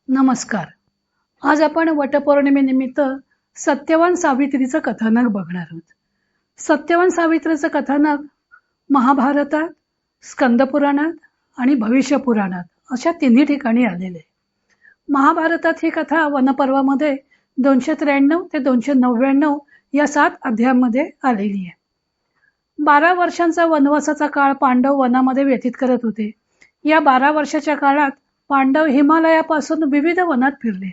नमस्कार. आज आपण वटपौर्णिमेनिमित्त सत्यवान सावित्रीचं कथानक बघणार आहोत. सत्यवान सावित्रीचं कथानक महाभारतात, स्कंदपुराणात आणि भविष्य पुराणात अशा तिन्ही ठिकाणी आलेले. महाभारतात ही कथा वनपर्वामध्ये 293 ते 299 या 7 अध्यायांमध्ये आलेली आहे. 12 वर्षांचा वनवासाचा काळ पांडव वनामध्ये व्यतीत करत होते. या 12 वर्षाच्या काळात पांडव हिमालयापासून विविध वनात फिरले.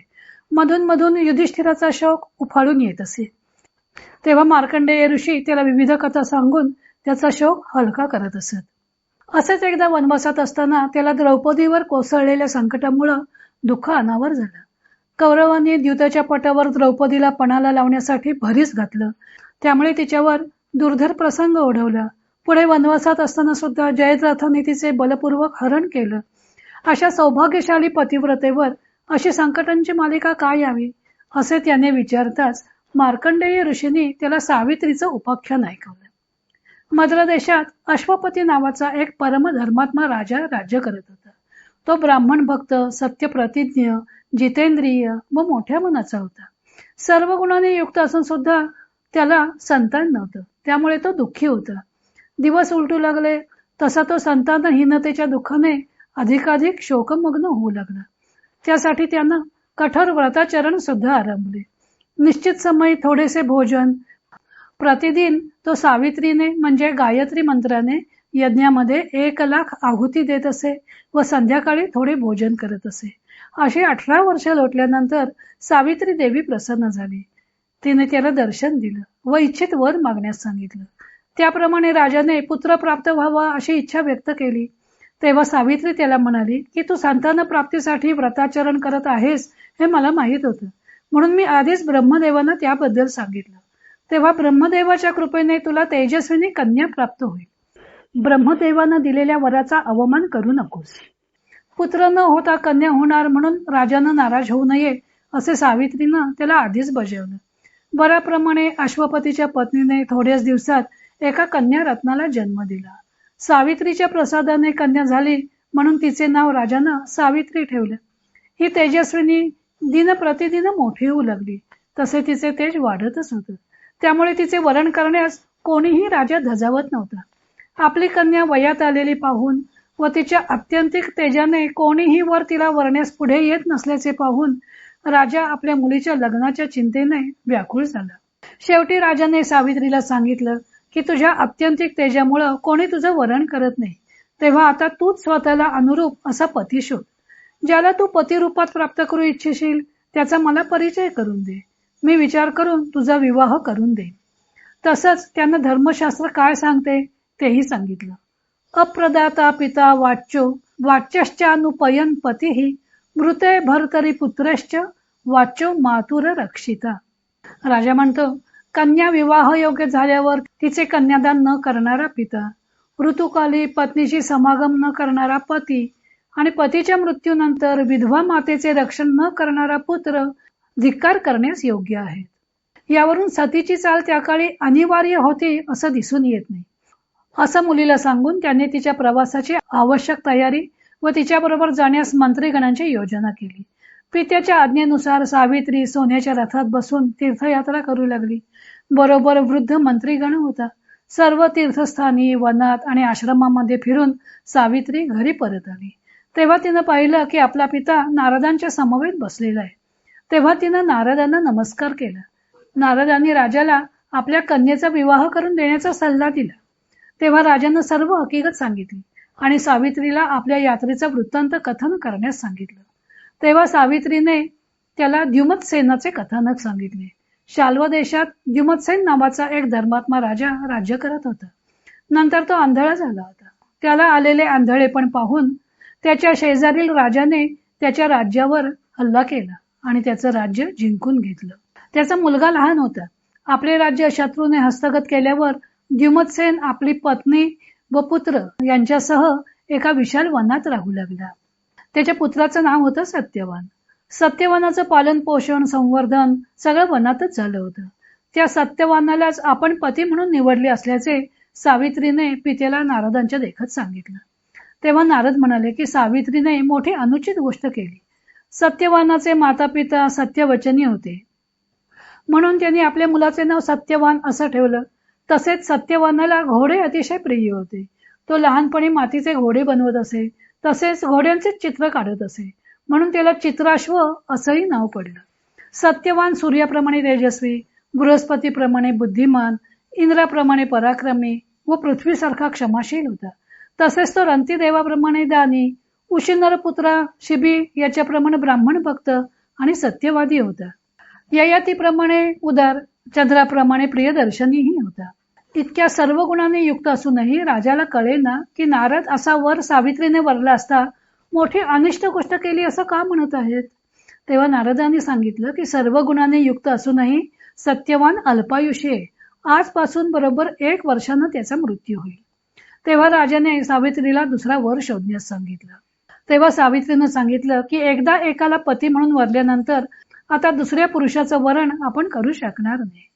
मधून मधून युधिष्ठिराचा शोक उफाळून येत असे. तेव्हा मार्कंडेय ऋषी त्याला विविध कथा सांगून त्याचा शोक हलका करत असत. असेच एकदा वनवासात असताना त्याला द्रौपदीवर कोसळलेल्या संकटामुळे दुःख अनावर झालं. कौरवांनी द्यूताच्या पटावर द्रौपदीला पणाला लावण्यासाठी भरीस घातलं. त्यामुळे तिच्यावर दुर्धर प्रसंग ओढवला. पुढे वनवासात असताना सुद्धा जयद्रथाने तिचे बलपूर्वक हरण केलं. अशा सौभाग्यशाली पतिव्रतेवर अशी संकटांची मालिका काय यावी असे त्याने विचारताच मार्कंडेय ऋषींनी त्याला सावित्रीचं उपाख्यान ऐकवलं. मद्र देशात अश्वपती नावाचा एक परमधर्मात्मा राजा राज्य करत होता. तो ब्राह्मण भक्त, सत्यप्रतिज्ञ, जितेंद्रिय व मोठ्या मनाचा होता. सर्व गुणांनी युक्त असून सुद्धा त्याला संतान नव्हतं. त्यामुळे तो दुःखी होता. दिवस उलटू लागले तसा तो संतानहीनतेच्या दुःखाने अधिकाधिक शोकमग्न होऊ लागला. त्यासाठी त्यानं कठोर व्रताचरण सुद्धा आरंभले. निश्चित समय थोडेसे भोजन, प्रतिदिन तो सावित्रीने म्हणजे गायत्री मंत्राने यज्ञामध्ये 1,00,000 आहुती देत असे व संध्याकाळी थोडे भोजन करत असे. अशी 18 वर्ष लोटल्यानंतर सावित्री देवी प्रसन्न झाली. तिने त्याला दर्शन दिलं व इच्छित वर मागण्यास सांगितलं. त्याप्रमाणे राजाने पुत्र प्राप्त व्हावा अशी इच्छा व्यक्त केली. तेव्हा सावित्री त्याला म्हणाली की तू संतान प्राप्तीसाठी व्रताचरण करत आहेस हे मला माहीत होतं, म्हणून मी आधीच ब्रह्मदेवांना त्याबद्दल सांगितलं. तेव्हा ब्रह्मदेवाच्या कृपेने तुला तेजस्विनी कन्या प्राप्त होईल. ब्रह्मदेवानं दिलेल्या वराचा अवमान करू नकोस. पुत्र न होता कन्या होणार म्हणून राजानं नाराज होऊ नये असे सावित्रीनं त्याला आधीच बजावलं. वराप्रमाणे अश्वपतीच्या पत्नीने थोड्याच दिवसात एका कन्या रत्नाला जन्म दिला. सावित्रीच्या प्रसादाने कन्या झाली म्हणून तिचे नाव राजानं सावित्री ठेवले. ही तेजस्विनी दिन प्रतिदिन मोठी होऊ लागली. तसे तिचे तेज वाढतच होतं. त्यामुळे तिचे वरण करण्यास कोणीही राजा धजावत नव्हता. आपली कन्या वयात आलेली पाहून व तिच्या अत्यंतिक तेजाने कोणीही वर तिला वरण्यास पुढे येत नसल्याचे पाहून राजा आपल्या मुलीच्या लग्नाच्या चिंतेने व्याकुळ झाला. शेवटी राजाने सावित्रीला सांगितलं की तुझ्या अत्यंतिक तेजामुळं कोणी तुझं वरण करत नाही. तेव्हा आता तूच स्वतःला अनुरूप असा पती शोध. ज्याला तू पतिरूपात प्राप्त करू इच्छिशील त्याचा मला परिचय करून दे. मी विचार करून तुझा विवाह करून दे. तसंच त्यानं धर्मशास्त्र काय सांगते तेही सांगितलं. अप्रदाता पिता वाच्यो वाच्यश्चानुपयन पतीही मृते भर्तरी पुत्रश्च वाच्यो मातुर रक्षिता. राजा म्हणतो, कन्या विवाह योग्य झाल्यावर तिचे कन्यादान न करणारा पिता, ऋतुकाली पत्नीशी समागम न करणारा पती आणि पतीच्या मृत्यूनंतर विधवा मातेचे रक्षण न करणारा पुत्र धिक्कार करण्यास योग्य आहेत. यावरून सतीची चाल त्या काळी अनिवार्य होती असं दिसून येत नाही. असं मुलीला सांगून त्याने तिच्या प्रवासाची आवश्यक तयारी व तिच्याबरोबर जाण्यास मंत्रीगणांची योजना केली. पित्याच्या आज्ञेनुसार सावित्री सोन्याच्या रथात बसून तीर्थयात्रा करू लागली. बरोबर वृद्ध मंत्रीगण होता. सर्व तीर्थस्थानी, वनात आणि आश्रमामध्ये फिरून सावित्री घरी परत आली. तेव्हा तिनं पाहिलं की आपला पिता नारदांच्या समवेत बसलेला आहे. तेव्हा तिनं नारदांना नमस्कार केला. नारदांनी राजाला आपल्या कन्येचा विवाह करून देण्याचा सल्ला दिला. तेव्हा राजानं सर्व हकीकत सांगितली आणि सावित्रीला आपल्या यात्रेचा वृत्तांत कथन करण्यास सांगितलं. तेव्हा सावित्रीने त्याला द्युमत्सेनाचे कथानक सांगितले. शाल्व देशात द्युमत्सेन नावाचा एक धर्मात्मा राजा राज्य करत होता. नंतर तो आंधळा झाला होता. त्याला आलेले आंधळेपण पाहून त्याच्या शेजारील राजाने त्याच्या राज्यावर हल्ला केला आणि त्याचं राज्य जिंकून घेतलं. त्याचा मुलगा लहान होता. आपले राज्य शत्रूने हस्तगत केल्यावर द्युमत्सेन आपली पत्नी व पुत्र यांच्यासह एका विशाल वनात राहू लागला. त्याच्या पुत्राचं नाव होतं सत्यवान. सत्यवानाचं पालन पोषण संवर्धन सगळं वनातच झालं होतं. त्या सत्यवानालाच आपण पती म्हणून निवडले असल्याचे सावित्रीने पितेला नारदांच्या देखत सांगितलं. तेव्हा नारद म्हणाले की सावित्रीने मोठी अनुचित गोष्ट केली. सत्यवानाचे माता पिता सत्यवचनी होते, म्हणून त्यांनी आपल्या मुलाचे नाव सत्यवान असं ठेवलं. तसेच सत्यवानाला घोडे अतिशय प्रिय होते. तो लहानपणी मातीचे घोडे बनवत असे, तसेच घोड्यांचे चित्र काढत असे, म्हणून त्याला चित्राश्व असंही नाव पडलं. सत्यवान सूर्याप्रमाणे तेजस्वी, बृहस्पतीप्रमाणे बुद्धिमान, इंद्राप्रमाणे पराक्रमी व पृथ्वीसारखा क्षमाशील होता. तसेच तो रंतीदेवाप्रमाणे दानी, उशिनरपुत्रा शिबी याच्याप्रमाणे ब्राह्मण भक्त आणि सत्यवादी होता. ययातीप्रमाणे उदार, चंद्राप्रमाणे प्रियदर्शनीही होता. इतक्या सर्व गुणांनी युक्त असूनही राजाला कळेना की नारद असा वर सावित्रीने वरला असता मोठी अनिष्ट गोष्ट केली असं का म्हणत आहेत. तेव्हा नारदांनी सांगितलं की सर्व गुणांनी युक्त असूनही सत्यवान अल्पायुषी आहे. आजपासून बरोबर 1 वर्षानं त्याचा मृत्यू होईल. तेव्हा राजाने सावित्रीला दुसरा वर शोधण्यास सांगितलं. तेव्हा सावित्रीनं सांगितलं की एकदा एकाला पती म्हणून वरल्यानंतर आता दुसऱ्या पुरुषाचं वरण आपण करू शकणार नाही.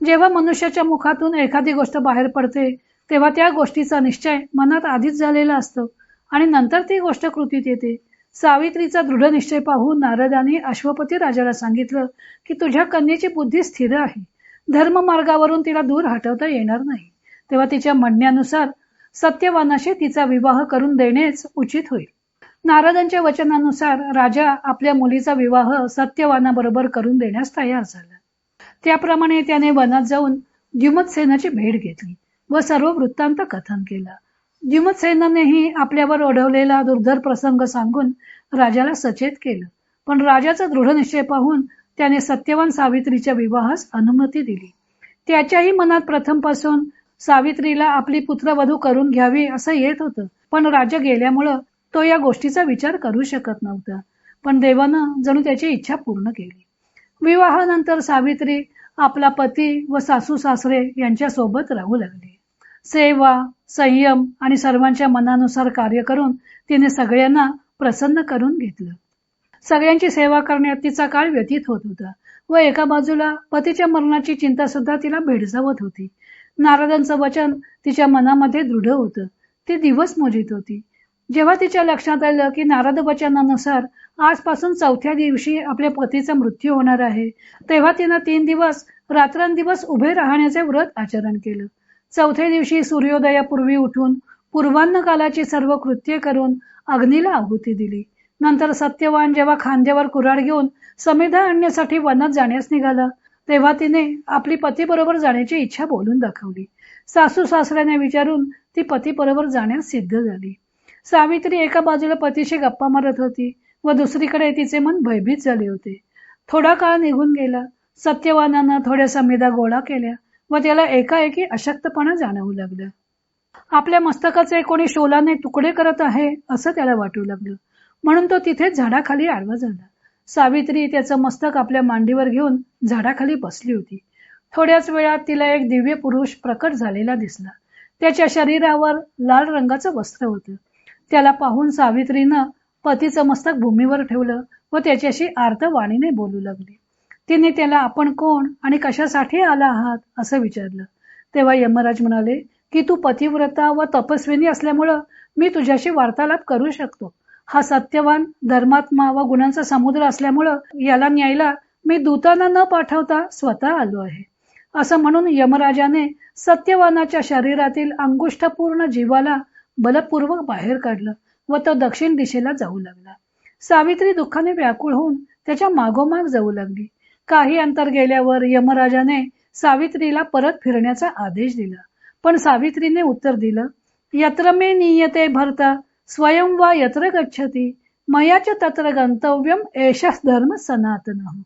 जेव्हा मनुष्याच्या मुखातून एखादी गोष्ट बाहेर पडते तेव्हा त्या गोष्टीचा निश्चय मनात आधीच झालेला असतो आणि नंतर ती गोष्ट कृतीत येते. सावित्रीचा दृढ निश्चय पाहून नारदांनी अश्वपती राजाला सांगितलं की तुझ्या कन्येची बुद्धी स्थिर आहे, धर्म मार्गावरून तिला दूर हटवता येणार नाही. तेव्हा तिच्या म्हणण्यानुसार सत्यवानाशी तिचा विवाह करून देणेच उचित होईल. नारदांच्या वचनानुसार राजा आपल्या मुलीचा विवाह सत्यवानाबरोबर करून देण्यास तयार झाला. त्याप्रमाणे त्याने वनात जाऊन द्युमत्सेनाची भेट घेतली व सर्व वृत्तांत कथन केला. द्युमत्सेनानेही आपल्यावर ओढवलेला दुर्धर प्रसंग सांगून राजाला सचेत केलं, पण राजाचा दृढ निश्चय पाहून त्याने सत्यवान सावित्रीच्या विवाहास अनुमती दिली. त्याच्याही मनात प्रथमपासून सावित्रीला आपली पुत्रवधू करून घ्यावी असं येत होतं, पण राजा गेल्यामुळं तो या गोष्टीचा विचार करू शकत नव्हता. पण देवानं जणू त्याची इच्छा पूर्ण केली. विवाहानंतर सावित्री आपला पती व सासू सासरे यांच्या सोबत राहू लागली. सेवा, संयम आणि सर्वांच्या मनानुसार कार्य करून तिने सगळ्यांना प्रसन्न करून घेतलं. सगळ्यांची सेवा करण्यात तिचा काळ व्यतीत होत होता व एका बाजूला पतीच्या मरणाची चिंता सुद्धा तिला भेडसावत होती. नारदांचं वचन तिच्या मनामध्ये दृढ होतं. ती दिवस मोजित होती. जेव्हा तिच्या लक्षात आलं की नारद वचनानुसार आजपासून 4थ्या दिवशी आपल्या पतीचा मृत्यू होणार आहे, तेव्हा तिनं 3 दिवस रात्रंदिवस उभे राहण्याचे व्रत आचरण केलं. 4थ्या दिवशी सूर्योदयापूर्वी उठून पूर्वान्न कालाची सर्व कृत्ये करून अग्नीला आहुती दिली. नंतर सत्यवान जेव्हा खांद्यावर कुऱ्हाड घेऊन समिधा आणण्यासाठी वनात जाण्यास निघाला, तेव्हा तिने आपली पतीबरोबर जाण्याची इच्छा बोलून दाखवली. सासू सासऱ्याने विचारून ती पतीबरोबर जाण्यास सिद्ध झाली. सावित्री एका बाजूला पतीशी गप्पा मारत होती व दुसरीकडे तिचे मन भयभीत झाले होते. थोडा काळ निघून गेला. सत्यवानानं थोड्या समिधा गोळा केल्या व त्याला एकाएकी अशक्तपणा जाणवू लागलं. आपल्या मस्तकाचे कोणी शोलाने तुकडे करत आहे असं त्याला वाटू लागलं, म्हणून तो तिथे झाडाखाली आडवा झाला. सावित्री त्याचं मस्तक आपल्या मांडीवर घेऊन झाडाखाली बसली होती. थोड्याच वेळात तिला एक दिव्य पुरुष प्रकट झालेला दिसला. त्याच्या शरीरावर लाल रंगाचं वस्त्र होतं. त्याला पाहून सावित्रीनं पतीचं मस्तक भूमीवर ठेवलं व त्याच्याशी आर्त वाणीने बोलू लागली. तिने त्याला आपण कोण आणि कशासाठी आला आहात असं विचारलं. तेव्हा यमराज म्हणाले की तू पतिव्रता व तपस्विनी असल्यामुळं मी तुझ्याशी वार्तालाप करू शकतो. हा सत्यवान, धर्मात्मा व गुणांचा समुद्र असल्यामुळं याला न्यायला मी दूतांना न पाठवता स्वतः आलो आहे. असं म्हणून यमराजाने सत्यवानाच्या शरीरातील अंगुष्ठपूर्ण जीवाला बलपूर्वक बाहेर काढलं व तो दक्षिण दिशेला जाऊ लागला. सावित्री दुःखाने व्याकुळ होऊन त्याच्या मागोमाग जाऊ लागली. काही अंतर गेल्यावर यमराजाने सावित्रीला परत फिरण्याचा आदेश दिला, पण सावित्रीने उत्तर दिलं, यत्र मे नियते भरता स्वयं वा यत्र गच्छति मयाच तत्र गंतव्यम एषः धर्म सनातनः.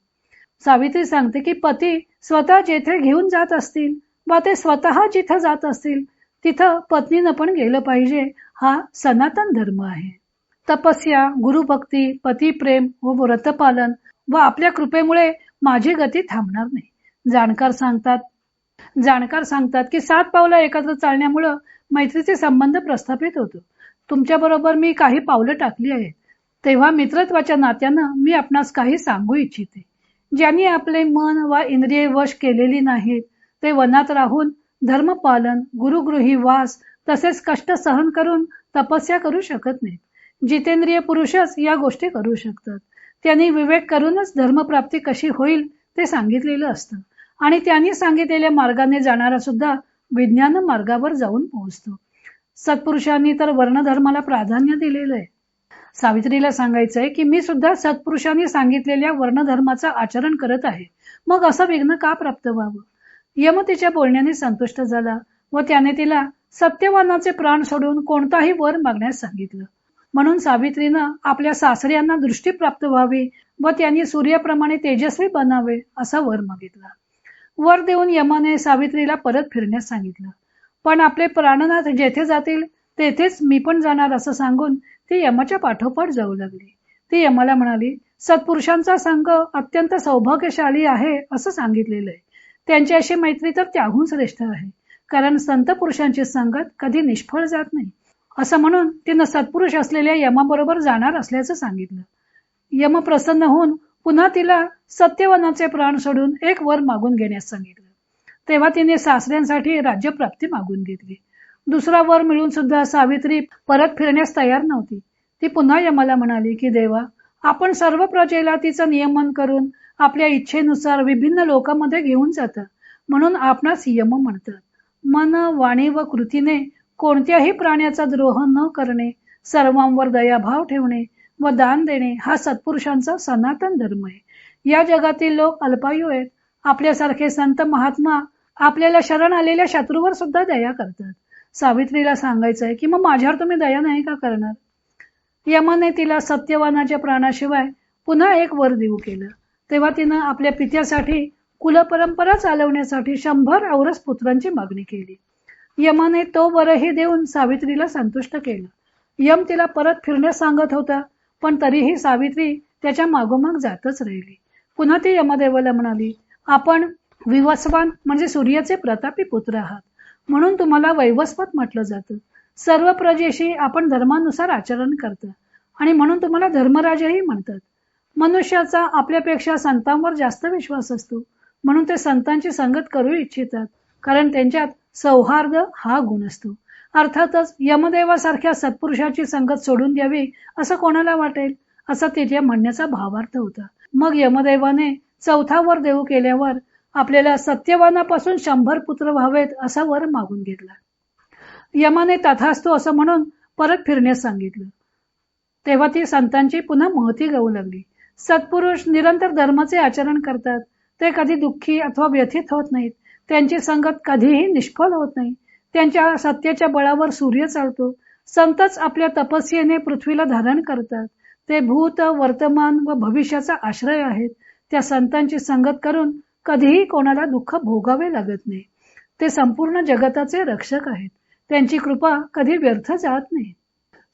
सावित्री सांगते की पती स्वतः जेथे घेऊन जात असतील वा ते स्वतः जिथं जात असतील तिथं पत्नीनं पण गेलं पाहिजे. हा सनातन धर्म आहे. तपस्या, गुरुभक्ती, पतिप्रेम व व्रतपालन व आपल्या कृपेमुळे माझी गती थांबणार नाही. जाणकार सांगतात की 7 पावलं एकत्र चालण्यामुळं मैत्रीचे संबंध प्रस्थापित होतो. तुमच्याबरोबर मी काही पावलं टाकली आहेत, तेव्हा मित्रत्वाच्या नात्यानं मी आपणास काही सांगू इच्छिते. ज्यांनी आपले मन वा इंद्रिये वश केलेली नाहीत ते वनात राहून धर्मपालन, गुरुगृही वास तसेच कष्ट सहन करून तपस्या करू शकत नाहीत. जितेंद्रिय पुरुषच या गोष्टी करू शकतात. त्यांनी विवेक करूनच धर्मप्राप्ती कशी होईल ते सांगितलेलं असतं आणि त्यांनी सांगितलेल्या मार्गाने जाणारा सुद्धा विज्ञान मार्गावर जाऊन पोहोचतो. सत्पुरुषांनी तर वर्णधर्माला प्राधान्य दिलेलं आहे. सावित्रीला सांगायचंय की मी सुद्धा सत्पुरुषांनी सांगितलेल्या वर्णधर्माचं आचरण करत आहे, मग असं विघ्न का प्राप्त व्हावं. यम तिच्या बोलण्याने संतुष्ट झाला व त्याने तिला सत्यवानाचे प्राण सोडून कोणताही वर मागण्यास सांगितलं. म्हणून सावित्रीनं आपल्या सासऱ्यांना दृष्टी प्राप्त व्हावी व त्यांनी सूर्याप्रमाणे तेजस्वी बनावे असा वर मागितला. वर देऊन यमाने सावित्रीला परत फिरण्यास सांगितलं. पण आपले प्राणनाथ जेथे जातील तेथेच मी पण जाणार असं सांगून ती यमाच्या पाठोपाठ जाऊ लागली. ती यमाला म्हणाली, सत्पुरुषांचा संघ अत्यंत सौभाग्यशाली आहे असं सांगितलेलं आहे. त्यांच्याशी मैत्री तर त्याहून श्रेष्ठ आहे, कारण संत पुरुषांची संगत कधी निष्फळ जात नाही. असं म्हणून तिनं सत्पुरुष असलेल्या यमाबरोबर जाणार असल्याचं सांगितलं. यम प्रसन्न होऊन पुन्हा तिला सत्यवनाचे प्राण सोडून एक वर मागून घेण्यास सांगितलं. तेव्हा तिने सासऱ्यांसाठी राज्यप्राप्ती मागून घेतली. दुसरा वर मिळून सुद्धा सावित्री परत फिरण्यास तयार नव्हती. ती पुन्हा यमाला म्हणाली की देवा, आपण सर्व प्रजेला तिचं नियमन करून आपल्या इच्छेनुसार विभिन्न लोकांमध्ये घेऊन जातात, म्हणून आपणास यम म्हणतात. मन, वाणी व कृतीने कोणत्याही प्राण्याचा द्रोह न करणे, सर्वांवर दयाभाव ठेवणे व दान देणे हा सत्पुरुषांचा सनातन धर्म आहे. या जगातील लोक अल्पायू आहेत. आपल्यासारखे संत महात्मा आपल्याला शरण आलेल्या शत्रूवर सुद्धा दया करतात. सावित्रीला सांगायचंय की मग माझ्यावर तुम्ही दया नाही का करणार. यमाने तिला सत्यवानाच्या प्राणाशिवाय पुन्हा एक वर देऊ केलं. तेव्हा तिनं आपल्या पित्यासाठी कुलपरंपरा चालवण्यासाठी 100 औरस पुत्रांची मागणी केली. यमाने तो वरही देऊन सावित्रीला संतुष्ट केलं. यम तिला परत फिरण्यास सांगत होता, पण तरीही सावित्री त्याच्या मागोमाग जातच राहिली. पुन्हा ती यमदेवाला म्हणाली, आपण विवस्वान म्हणजे सूर्याचे प्रतापी पुत्र आहात, म्हणून तुम्हाला वैवस्वत म्हटलं जातं. सर्व प्रजेशी आपण धर्मानुसार आचरण करता आणि म्हणून तुम्हाला धर्मराजही म्हणतात. मनुष्याचा आपल्यापेक्षा संतांवर जास्त विश्वास असतो, म्हणून ते संतांची संगत करू इच्छितात, कारण त्यांच्यात सौहार्द हा गुण असतो. अर्थातच यमदेवासारख्या सत्पुरुषाची संगत सोडून द्यावी असं कोणाला वाटेल, असा तिच्या म्हणण्याचा भावार्थ होता. मग यमदेवाने चौथा वर देऊ केल्यावर आपल्याला सत्यवानापासून 100 पुत्र व्हावेत असा वर मागून घेतला. यमाने तथास्तु असं म्हणून परत फिरण्यास सांगितलं. तेव्हा ती संतांची पुन्हा महती गाऊ लागली. सत्पुरुष निरंतर धर्माचे आचरण करतात. ते कधी दुःखी अथवा व्यथित होत नाहीत. त्यांची संगत कधीही निष्फळ होत नाही. त्यांच्या सत्याच्या बळावर सूर्य चालतो. संतच आपल्या तपस्येने पृथ्वीला धारण करतात. ते भूत, वर्तमान व भविष्याचा आश्रय आहेत. त्या संतांची संगत करून कधीही कोणाला दुःख भोगावे लागत नाही. ते संपूर्ण जगताचे रक्षक आहेत. त्यांची कृपा कधी व्यर्थ जात नाही.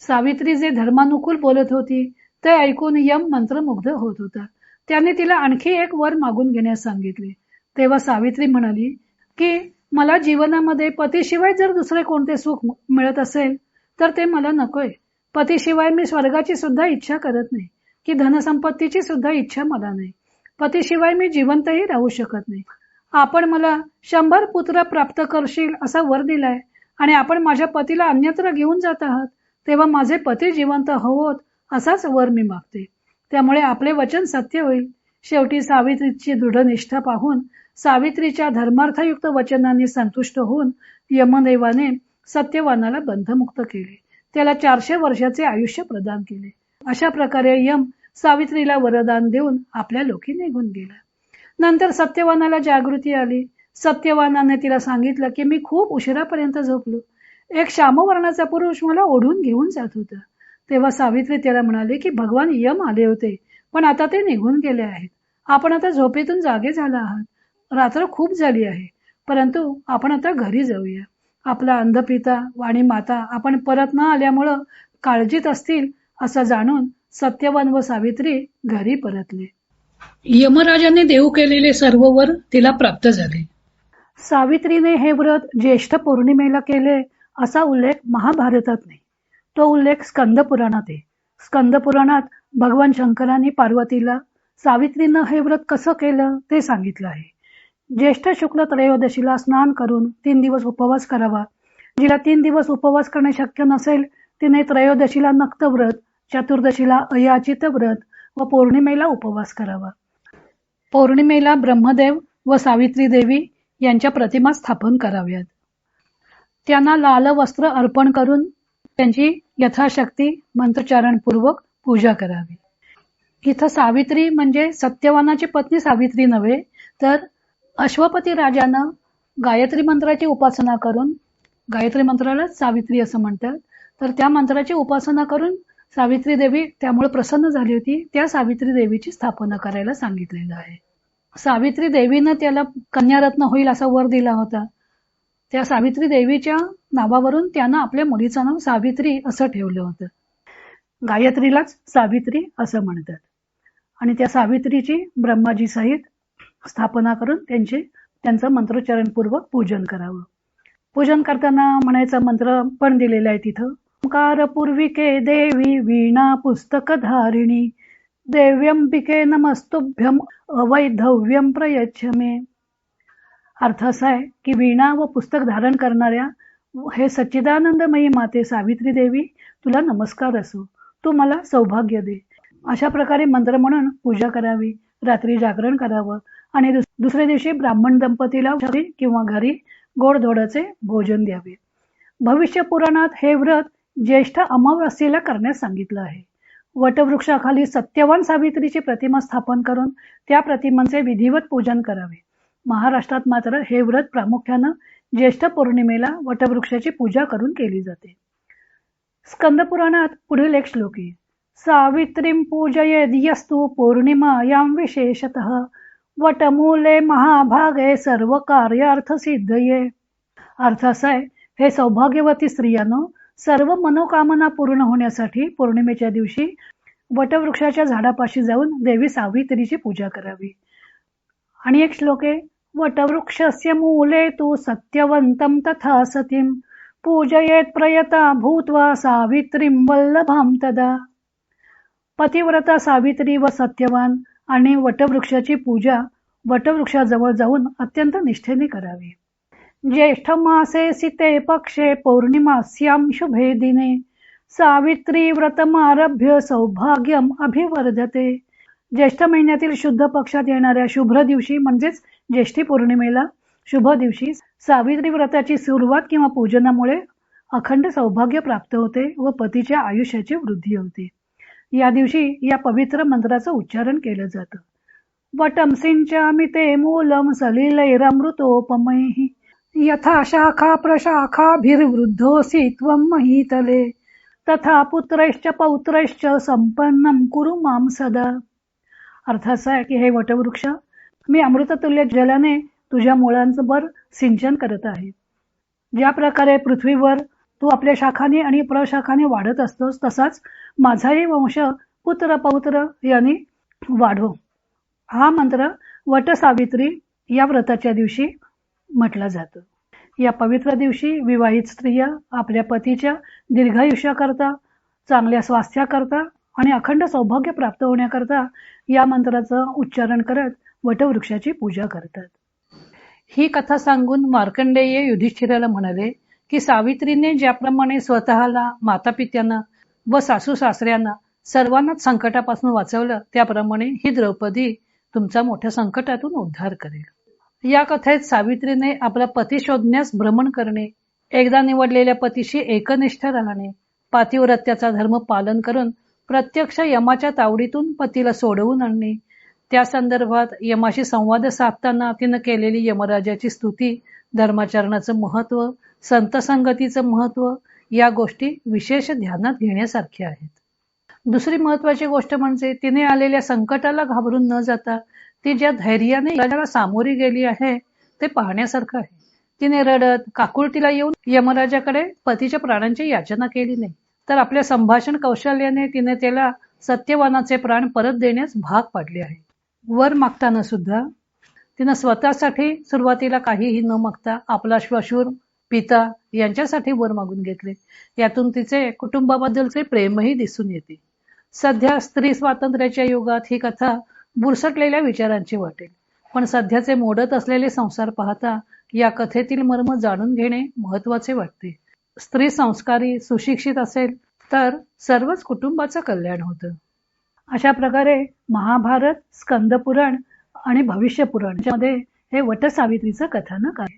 सावित्री जे धर्मानुकूल बोलत होती ते ऐकून यम मंत्रमुग्ध होत होता. त्याने तिला आणखी एक वर मागून घेण्यास सांगितले. तेव्हा सावित्री म्हणाली की मला जीवनामध्ये पतीशिवाय जर दुसरे कोणते सुख मिळत असेल तर ते मला नकोय. पतीशिवाय मी स्वर्गाची सुद्धा इच्छा करत नाही, की धनसंपत्तीची सुद्धा इच्छा मला नाही. पतीशिवाय मी जिवंतही राहू शकत नाही. आपण मला 100 पुत्र प्राप्त करशील असा वर दिलाय आणि आपण माझ्या पतीला अन्यत्र घेऊन जात आहात, तेव्हा माझे पती जिवंत होवोत असाच वर मी मागते. त्यामुळे आपले वचन सत्य होईल. शेवटी सावित्रीची दृढ निष्ठा पाहून सावित्रीच्या धर्मार्थयुक्त वचनांनी संतुष्ट होऊन यमदेवाने सत्यवानाला बंधमुक्त केले. त्याला 400 वर्षाचे आयुष्य प्रदान केले. अशा प्रकारे यम सावित्रीला वरदान देऊन आपल्या लोकी निघून गेला. नंतर सत्यवानाला जागृती आली. सत्यवानाने तिला सांगितलं की मी खूप उशिरापर्यंत झोपलो. एक श्यामवर्णाचा पुरुष मला ओढून घेऊन जात होता. तेव्हा सावित्री त्याला म्हणाली की भगवान यम आले होते, पण आता ते निघून गेले आहेत. आपण आता झोपेतून जागे झाला आहात. रात्र खूप झाली आहे, परंतु आपण आता घरी जाऊया. आपला अंधपिता वाणी माता आपण परत न आल्यामुळं काळजीत असतील असं जाणून सत्यवान व सावित्री घरी परतले. यमराजाने देऊ केलेले सर्व वर तिला प्राप्त झाले. सावित्रीने हे व्रत ज्येष्ठ पौर्णिमेला केले असा उल्लेख महाभारतात नाही. तो उल्लेख स्कंद पुराणात आहे. स्कंद पुराणात भगवान शंकरांनी पार्वतीला सावित्रीनं हे व्रत कसं केलं ते सांगितलं आहे. ज्येष्ठ शुक्ल त्रयोदशीला स्नान करून 3 दिवस उपवास करावा. जिला 3 दिवस उपवास करणे शक्य नसेल तिने त्रयोदशीला नक्त व्रत, चतुर्दशीला अयाचित व्रत व पौर्णिमेला उपवास करावा. पौर्णिमेला ब्रह्मदेव व सावित्री देवी यांच्या प्रतिमा स्थापन कराव्यात. त्यांना लाल वस्त्र अर्पण करून त्यांची यथाशक्ती मंत्रोच्चारणपूर्वक पूजा करावी. इथं सावित्री म्हणजे सत्यवानाची पत्नी सावित्री नव्हे, तर अश्वपती राजानं गायत्री मंत्राची उपासना करून, गायत्री मंत्रालाच सावित्री असं म्हणतात, तर त्या मंत्राची उपासना करून सावित्री देवी त्यामुळे प्रसन्न झाली होती. त्या सावित्री देवीची स्थापना करायला सांगितलेलं आहे. सावित्री देवीनं त्याला कन्यारत्न होईल असा वर दिला होता. त्या सावित्री देवीच्या नावावरून त्यानं आपल्या मुलीचं नाव सावित्री असं ठेवलं होतं. गायत्रीलाच सावित्री असं म्हणतात. आणि त्या सावित्रीची ब्रह्माजी सहित स्थापना करून त्यांचं मंत्रोच्चारणपूर्वक पूजन करावं. पूजन करताना म्हणायचा मंत्र पण दिलेला आहे तिथं. ओंकार पूर्विके देवी वीणा पुस्तक धारिणी देव्यंबिके नमस्तुभ्यम अवैधव्यम प्रयच्छ मे. अर्थ असा आहे की वीणा व पुस्तक धारण करणाऱ्या हे सच्चिदानंदमयी माते सावित्री देवी, तुला नमस्कार असो, तू मला सौभाग्य दे. अशा प्रकारे मंत्र म्हणून पूजा करावी. रात्री जागरण करावं आणि दुसऱ्या दिवशी ब्राह्मण दंपतीला घरी किंवा घरी गोडधोडाचे भोजन द्यावे. भविष्य पुराणात हे व्रत ज्येष्ठ अमावास्येला करण्यास सांगितलं आहे. वटवृक्षाखाली सत्यवान सावित्रीची प्रतिमा स्थापन करून त्या प्रतिमांचे विधिवत पूजन करावे. महाराष्ट्रात मात्र हे व्रत प्रामुख्यानं ज्येष्ठ पौर्णिमेला वटवृक्षाची पूजा करून केली जाते. स्कंद पुराणात पुढील एक श्लोक आहे. सावित्रीं पूजयेद्यस्तु पौर्णिमायां विशेषतः वटमूले महाभागे सर्व कार्यार्थ सिद्धये. अर्थ असा आहे, हे सौभाग्यवती स्त्रियांनो, सर्व मनोकामना पूर्ण होण्यासाठी पौर्णिमेच्या दिवशी वटवृक्षाच्या झाडापाशी जाऊन देवी सावित्रीची पूजा करावी. आणि एक श्लोक आहे. वटवृक्षस्य मूले तु सत्यवंतं तथा सतीं पूजयेत प्रयता भूत्वा सावित्रीं वल्लभां तदा. पतिव्रता सावित्री व सत्यवान आणि वटवृक्षाची पूजा वटवृक्षाजवळ जाऊन अत्यंत निष्ठेने करावी. ज्येष्ठ मासे सिते पक्षे पौर्णिमास्यां शुभे दिने सावित्री व्रतमारभ्य सौभाग्यम अभिवर्धते. ज्येष्ठ महिन्यातील शुद्ध पक्षात येणाऱ्या शुभ्र दिवशी म्हणजेच ज्येष्ठी पौर्णिमेला शुभ दिवशी सावित्री व्रताची सुरुवात किंवा पूजनामुळे अखंड सौभाग्य प्राप्त होते व पतीच्या आयुष्याची वृद्धी होते. या दिवशी या पवित्र मंत्राचं उच्चारण केलं जातं. वटं सिंचामि ते मूलं सलिलैरमृतोपमैः यथा शाखा प्रशाखाभिर्वृद्धोऽसि त्वं महीतले तथा पुत्रैश्च पौत्रैश्च संपन्नं कुरु मां सदा. अर्थ असा आहे की हे वटवृक्ष, मी अमृततुल्य जलाने तुझ्या मुळांवर सिंचन करत आहे. ज्या प्रकारे पृथ्वीवर तू आपल्या शाखाने आणि प्रशाखाने वाढत असतोस, तसाच माझाही वंश पुत्र पौत्र यांनी वाढो. हा मंत्र वटसावित्री या व्रताच्या दिवशी म्हटला जातो. या पवित्र दिवशी विवाहित स्त्रिया आपल्या पतीच्या दीर्घायुष्याकरता, चांगल्या स्वास्थ्याकरता आणि अखंड सौभाग्य प्राप्त होण्याकरता या मंत्राचं उच्चारण करत वटवृक्षाची पूजा करतात. ही कथा सांगून मार्कंडेय युधिष्ठिराला म्हणाले की सावित्रीने ज्याप्रमाणे स्वतःला, मातापित्यांना व सासू सासऱ्यांना सर्वांनाच संकटापासून वाचवलं, त्याप्रमाणे ही द्रौपदी तुमचा मोठ्या संकटातून उद्धार करेल. या कथेत सावित्रीने आपला पती शोधण्यास भ्रमण करणे, एकदा निवडलेल्या पतीशी एकनिष्ठ राहणे, पातिव्रत्याचा धर्म पालन करून प्रत्यक्ष यमाच्या तावडीतून पतीला सोडवून आणणे, त्या संदर्भात यमाशी संवाद साधताना तिनं केलेली यमराजाची स्तुती, धर्माचरणाचं महत्व, संत संगतीचं महत्व, या गोष्टी विशेष ध्यानात घेण्यासारख्या आहेत. दुसरी महत्वाची गोष्ट म्हणजे तिने आलेल्या संकटाला घाबरून न जाता ती ज्या धैर्याने यमराजाला सामोरी गेली आहे ते पाहण्यासारखं आहे. तिने रडत काकुळतीला येऊन यमराजाकडे पतीच्या प्राणांची याचना केली नाही, तर आपल्या संभाषण कौशल्याने तिने त्याला सत्यवानाचे प्राण परत देण्यास भाग पाडले आहे. वर मागताना सुद्धा तिनं स्वतःसाठी सुरुवातीला काहीही न मागता आपला श्वशूर, पिता यांच्यासाठी वर मागून घेतले. यातून तिचे कुटुंबाबद्दलचे प्रेमही दिसून येते. सध्या स्त्री स्वातंत्र्याच्या युगात ही कथा बुरसटलेल्या विचारांची वाटेल, पण सध्याचे मोडत असलेले संसार पाहता या कथेतील मर्म जाणून घेणे महत्वाचे वाटते. स्त्री संस्कारी, सुशिक्षित असेल तर सर्वच कुटुंबाचं कल्याण होतं. अशा प्रकारे महाभारत, स्कंदपुराण आणि भविष्यपुराण यामध्ये हे वटसावित्रीचं कथानक आहे.